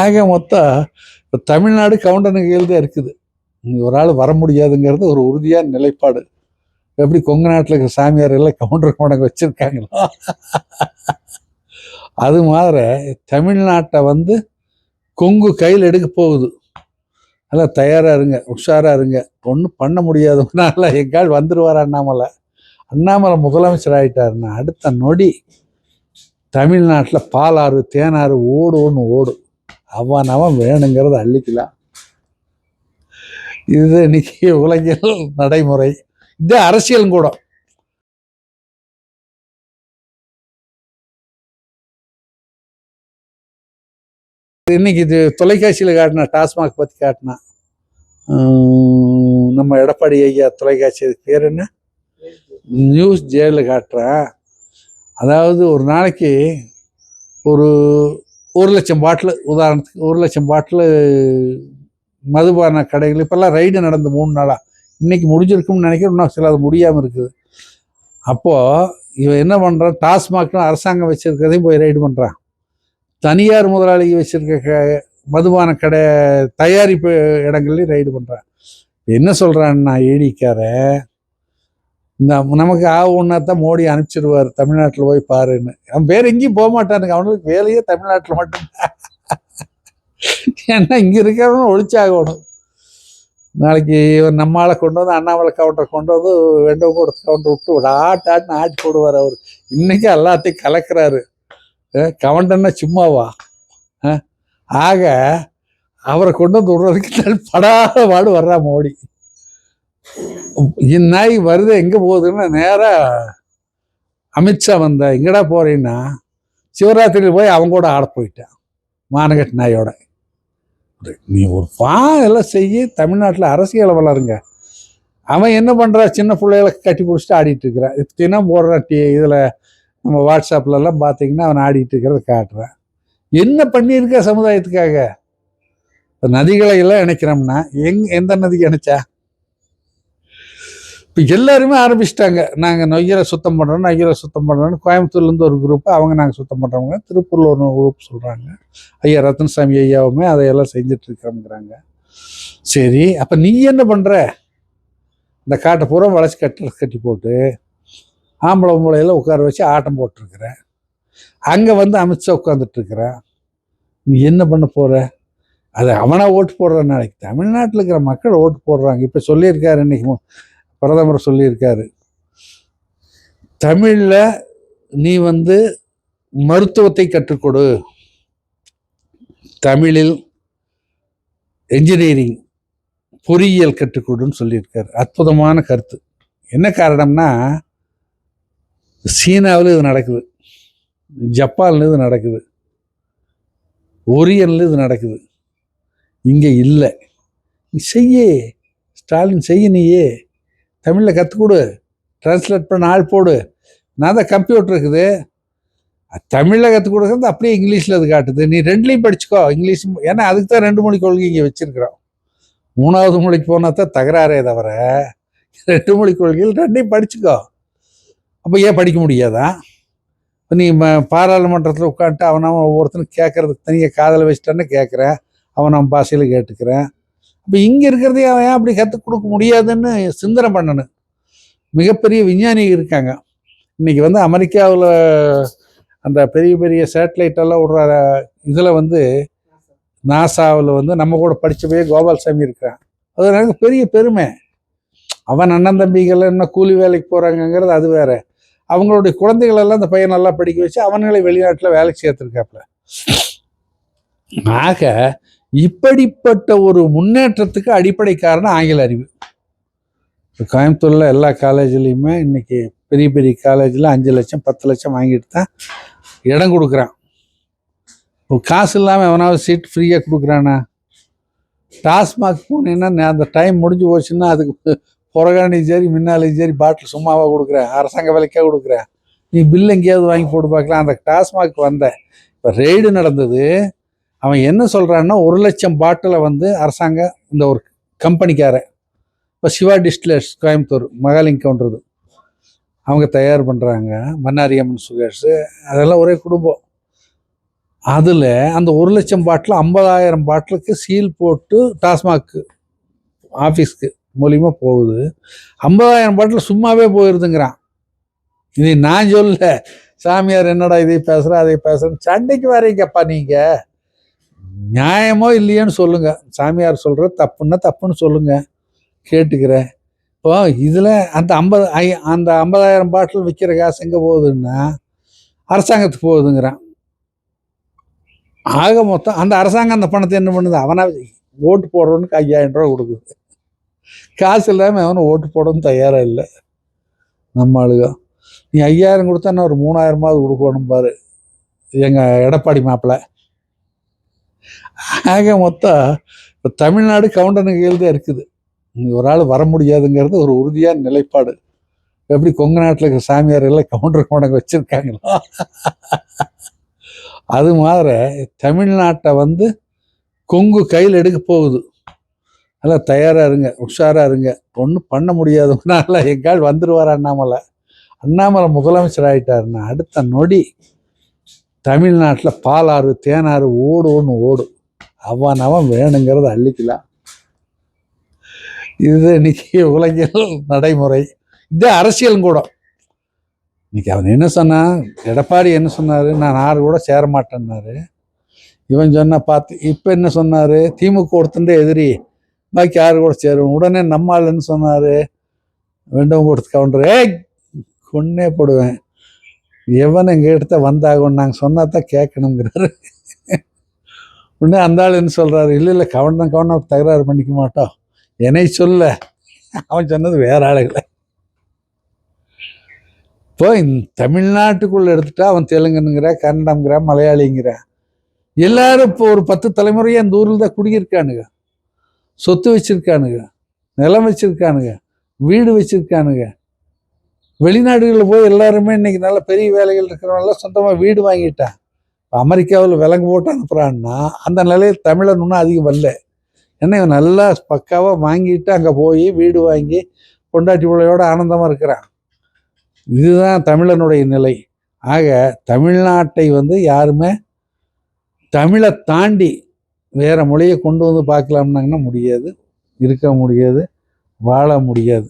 ஆக மொத்தம் இப்போ தமிழ்நாடு கவுண்டனுக்கு கையில் தான் இருக்குது. ஒரு ஆள் வர முடியாதுங்கிறது ஒரு உறுதியான நிலைப்பாடு. எப்படி கொங்கு நாட்டில் இருக்கிற சாமியார் எல்லாம் கவுண்டர் கவுண்டங்க வச்சிருக்காங்களோ அது மாதிரி தமிழ்நாட்டை வந்து கொங்கு கையில் எடுக்க போகுது. அதெல்லாம் தயாராக இருங்க, உஷாராக இருங்க. ஒன்றும் பண்ண முடியாதுனால எங்கால் வந்துடுவார் அண்ணாமலை. அண்ணாமலை முதலமைச்சர் ஆகிட்டாருன்னா அடுத்த நொடி தமிழ்நாட்டில் பாலாறு தேனாறு ஓடுன்னு ஓடும். அவன் வேணுங்கிறத அள்ளிக்கலாம். இது இன்னைக்கு உலகில் நடைமுறை. இது அரசியலும் கூட. இன்னைக்கு இது தொலைக்காட்சியில் காட்டினா, டாஸ்மாக் பற்றி காட்டினா, நம்ம எடப்பாடி ஐயா தொலைக்காட்சி பேர் என்ன, நியூஸ் ஜேல காட்டுறேன். அதாவது ஒரு நாளைக்கு ஒரு 1,00,000 பாட்டில், உதாரணத்துக்கு 1,00,000 பாட்டில் மதுபான கடைகள் இப்போல்லாம் ரைடு நடந்து 3 நாளாக. இன்னைக்கு முடிஞ்சிருக்கும்னு நினைக்கிறேன், இன்னும் சில அது முடியாமல் இருக்குது. அப்போது இவன் என்ன பண்ணுறான், டாஸ்மாக்னு அரசாங்கம் வச்சிருக்கிறதையும் போய் ரைடு பண்ணுறான். தனியார் முதலாளி வச்சிருக்க மதுபான கடை தயாரிப்பு இடங்கள்லையும் ரைடு பண்ணுறான். என்ன சொல்கிறான்னா ஏடிக்கார, இந்த நமக்கு ஒன்றா மோடி அனுப்பிச்சிடுவார் தமிழ்நாட்டில் போய் பாருன்னு. அவன் வேறு எங்கேயும் போக மாட்டானுங்க, அவனுக்கு வேலையே தமிழ்நாட்டில் மட்டும்தான். ஏன்னா இங்கே இருக்கிறவனும் ஒழிச்சாகணும். நாளைக்கு இவன் நம்மளால் கொண்டு வந்து அண்ணாமலை கவுண்டரை கொண்டு வந்து வெண்டவங்க கவுண்டர் விட்டு ஆட்டாட்டுன்னு ஆட்டி போடுவார். அவர் இன்னைக்கு எல்லாத்தையும் கலக்கிறாரு. கவுண்டன்னா சும்மாவா? ஆக அவரை கொண்டு வந்து விடுறதுக்கு படாத பாடு வர்றா மோடி. இந்நாய் வருது எங்கே போகுதுன்னு நேராக அமித்ஷா வந்த, எங்கடா போறேன்னா சிவராத்திரியில் போய் அவங்க கூட ஆட போயிட்டான் மானகட்டு நாயோட. நீ ஒரு எல்லாம் செய்ய, தமிழ்நாட்டில் அரசியல் வளருங்க. அவன் என்ன பண்ணுறா, சின்ன பிள்ளைகளை கட்டி பிடிச்சிட்டு ஆடிட்டு இருக்கிறான். தினம் போடுறான் இதில் நம்ம வாட்ஸ்அப்லலாம் பார்த்தீங்கன்னா அவன் ஆடிட்டு இருக்கிறத காட்டுறான். என்ன பண்ணியிருக்க சமுதாயத்துக்காக? நதிகளை எல்லாம் இணைக்கிறோம்னா எந்த நதிக்கு இணைச்சா? இப்போ எல்லாருமே ஆரம்பிச்சிட்டாங்க, நாங்கள் நொய்யரை சுத்தம் பண்ணுறோன்னு. கோயம்புத்தூர்லேருந்து ஒரு குரூப்பு, அவங்க நாங்கள் சுத்தம் பண்ணுறவங்க. திருப்பூரில் ஒரு குரூப் சொல்கிறாங்க, ஐயா ரத்னசாமி ஐயாவுமே அதையெல்லாம் செஞ்சுட்டு இருக்கிறோங்கிறாங்க. சரி, அப்போ நீ என்ன பண்ணுற? இந்த காட்டை பூரா வளைச்சி கட்டி போட்டு ஆம்பளை மூளையில் உட்கார வச்சு ஆட்டம் போட்டிருக்கிறேன். அங்கே வந்து அமித்ஷா உட்காந்துட்ருக்கிறேன். நீ என்ன பண்ண போகிற? அது அவனா ஓட்டு போடுற நாளைக்கு தமிழ்நாட்டில் இருக்கிற மக்கள் ஓட்டு போடுறாங்க. இப்போ சொல்லியிருக்காரு, இன்னைக்கு பிரதமர் சொல்லியிருக்காரு, தமிழில் நீ வந்து மருத்துவத்தை கற்றுக்கொடு, தமிழில் என்ஜினியரிங் பொறியியல் கற்றுக்கொடுன்னு சொல்லியிருக்காரு. அற்புதமான கருத்து. என்ன காரணம்னா, சீனாவில் இது நடக்குது, ஜப்பான்ல இது நடக்குது, ஒரியன்ல இது நடக்குது, இங்கே இல்லை. நீ செய்ய, ஸ்டாலின் செய்ய, நீயே தமிழில் கற்றுக்கொடு, டிரான்ஸ்லேட் பண்ண ஆள் போடு. நான் தான் கம்ப்யூட்டர் இருக்குது, தமிழில் கற்றுக் கொடுக்குறது அப்படியே இங்கிலீஷில் அது காட்டுது. நீ ரெண்டுலேயும் படிச்சுக்கோ, இங்கிலீஷ். ஏன்னா அதுக்கு தான் 2 மொழி கொள்கை இங்கே வச்சிருக்கிறோம். 3வது மொழிக்கு போனால் தான் தகராறே தவிர 2 மொழி கொள்கையில் 2ஐயும் படிச்சுக்கோ. அப்போ ஏன் படிக்க முடியாதா? இப்போ நீ பாராளுமன்றத்தில் உட்காந்துட்டு அவன் ஒவ்வொருத்தனும் கேட்கறதுக்கு தனியாக காதலை வச்சுட்டான்னு கேட்குறேன், அவன் நம்ம பாஷையில் கேட்டுக்கிறேன். அப்போ இங்கே இருக்கிறதே அவன் ஏன் அப்படி கற்றுக் கொடுக்க முடியாதுன்னு சிந்தனை பண்ணணும். மிகப்பெரிய விஞ்ஞானி இருக்காங்க. இன்னைக்கு வந்து அமெரிக்காவில் அந்த பெரிய பெரிய சேட்டலைட்டெல்லாம் விடுற இதில் வந்து நாசாவில் வந்து நம்ம கூட படித்தபோயே கோபால்சாமி இருக்கிறான். அது எனக்கு பெரிய பெருமை. அவன் அண்ணன் தம்பிகள் என்ன கூலி வேலைக்கு போகிறாங்கங்கிறது அது வேற. அவங்களுடைய குழந்தைகளெல்லாம் அந்த பையன் நல்லா படிக்க வச்சு அவங்களை வெளிநாட்டில் வேலைக்கு சேர்த்துருக்காப்புல. ஆக இப்படிப்பட்ட ஒரு முன்னேற்றத்துக்கு அடிப்படை காரணம் ஆங்கில அறிவு. கோயம்புத்தூரில் எல்லா காலேஜ்லேயுமே இன்னைக்கு பெரிய பெரிய காலேஜில் 5 லட்சம் 10 லட்சம் வாங்கிட்டு தான் இடம் கொடுக்குறான். இப்போ காசு இல்லாமல் எவனாவது சீட் ஃப்ரீயாக கொடுக்குறானா? டாஸ்மாக் போனீங்கன்னா அந்த டைம் முடிஞ்சு போச்சுன்னா அதுக்கு புறகாணி சரி முன்னாலே சரி பாட்டில் சும்மாவாக கொடுக்குறேன், அரசாங்க விலைக்காக கொடுக்குறேன். நீ பில் எங்கேயாவது வாங்கி போட்டு பார்க்கலாம். அந்த டாஸ்மாக் வந்தேன், இப்போ ரெய்டு நடந்தது. அவன் என்ன சொல்கிறான்னா 1 லட்சம் பாட்டிலை வந்து அரசாங்கம், இந்த ஒரு கம்பெனிக்காரன், இப்போ சிவா டிஸ்டிலர்ஸ் கோயம்புத்தூர் மகாலிங் கவுண்டருது, அவங்க தயார் பண்ணுறாங்க. மன்னாரியம்மன் சுகர்ஸு, அதெல்லாம் ஒரே குடும்பம். அதில் அந்த 1,00,000 பாட்டில் 50,000 பாட்டிலுக்கு சீல் போட்டு டாஸ்மாக் ஆஃபீஸ்க்கு மூலியமாக போகுது. 50,000 பாட்டில் சும்மாவே போயிருதுங்கிறான். இது நான் சொல்ல, சாமியார் என்னடா இதை பேசுகிற அதை பேசுகிறேன்னு சண்டைக்கு வரீங்கப்பா. நீங்கள் நியாயமோ இல்லையோன்னு சொல்லுங்கள். சாமியார் சொல்கிற தப்புன்னா தப்புன்னு சொல்லுங்கள், கேட்டுக்கிறேன். இப்போ இதில் அந்த 50,000 பாட்டில் விற்கிற காசு எங்கே போகுதுன்னா அரசாங்கத்துக்கு போகுதுங்கிறான். ஆக மொத்தம் அந்த அரசாங்கம் அந்த பணத்தை என்ன பண்ணுது? அவனா ஓட்டு போடுறவனுக்கு 5,000 ரூபா கொடுக்குது. காசு இல்லாமல் அவனை ஓட்டு போடவும் தயாராக இல்லை நம்ம ஆளுக. நீ 5,000 கொடுத்தா நான் ஒரு 3,000 கொடுக்கணும் பாரு எங்கள் எடப்பாடி மாப்பிள்ளை. ஆக மொத்தம் இப்போ தமிழ்நாடு கவுண்டனுக்கு கீழ் தான் இருக்குது. ஒரு ஆள் வர முடியாதுங்கிறது ஒரு உறுதியான நிலைப்பாடு. எப்படி கொங்கு நாட்டில் இருக்கிற சாமியார் எல்லாம் கவுண்டர் கவுண்டங்க வச்சுருக்காங்களோ அது மாதிரி தமிழ்நாட்டை கொங்கு கையில் எடுக்க போகுது. நல்லா தயாராக இருங்க, உஷாராக இருங்க. ஒன்றும் பண்ண முடியாதுனால எங்கால் வந்துடுவார் அண்ணாமலை. அண்ணாமலை முதலமைச்சர் ஆகிட்டாருன்னா அடுத்த நொடி தமிழ்நாட்டில் பாலாறு தேனாறு ஓடுன்னு ஓடும். அவன் வேணுங்கிறத அள்ளிக்கலாம். இது இன்னைக்கு உலகில் நடைமுறை. இது அரசியலும் கூட. இன்னைக்கு அவன் என்ன சொன்னான்? எடப்பாடி என்ன சொன்னார்? நான் 6 கூட சேர மாட்டேன்னாரு. இவன் சொன்ன பார்த்து இப்போ என்ன சொன்னார்? திமுக ஒருத்தண்டே எதிரி, பாக்கி 6 கூட சேருவோம். உடனே நம்மால் என்ன சொன்னார்? வெண்டவங்க கொடுத்து கவுண்டர் கொன்னே போடுவேன், எவன் எங்கள் இடத்த வந்தாகும், நாங்கள் சொன்னா தான் கேட்கணுங்கிறாரு. உடனே அந்த ஆள் என்ன சொல்கிறாரு? இல்லை கவுண்டர் தகராறு பண்ணிக்க மாட்டோம், என்னை சொல்ல. அவன் சொன்னது வேற ஆளுகளை. இப்போ தமிழ்நாட்டுக்குள்ள எடுத்துட்டா அவன் தெலுங்குங்கிற, கன்னடம்ங்கிற, மலையாளிங்கிற எல்லாரும் இப்போ ஒரு 10 தலைமுறையாக அந்த ஊரில் தான் குடியிருக்கானுங்க, சொத்து வச்சிருக்கானுங்க, நிலம் வச்சிருக்கானுங்க, வீடு வச்சிருக்கானுங்க. வெளிநாடுகளில் போய் எல்லாருமே இன்னைக்கு நல்ல பெரிய வேலைகள் இருக்கிறவங்களாம் சொந்தமாக வீடு வாங்கிட்டான். இப்போ அமெரிக்காவில் விலங்கு போட்டு அனுப்புகிறான்னா அந்த நிலையில் தமிழன் இன்னும் அதிகம் வரல. ஏன்னா இவன் நல்லா பக்காவாக வாங்கிட்டு அங்கே போய் வீடு வாங்கி பொண்டாட்டி பிள்ளையோட ஆனந்தமாக இருக்கிறான். இதுதான் தமிழனுடைய நிலை. ஆக தமிழ்நாட்டை யாருமே தமிழை தாண்டி வேற மொழியை கொண்டு பார்க்கலாம்னாங்கன்னா முடியாது, இருக்க முடியாது, வாழ முடியாது.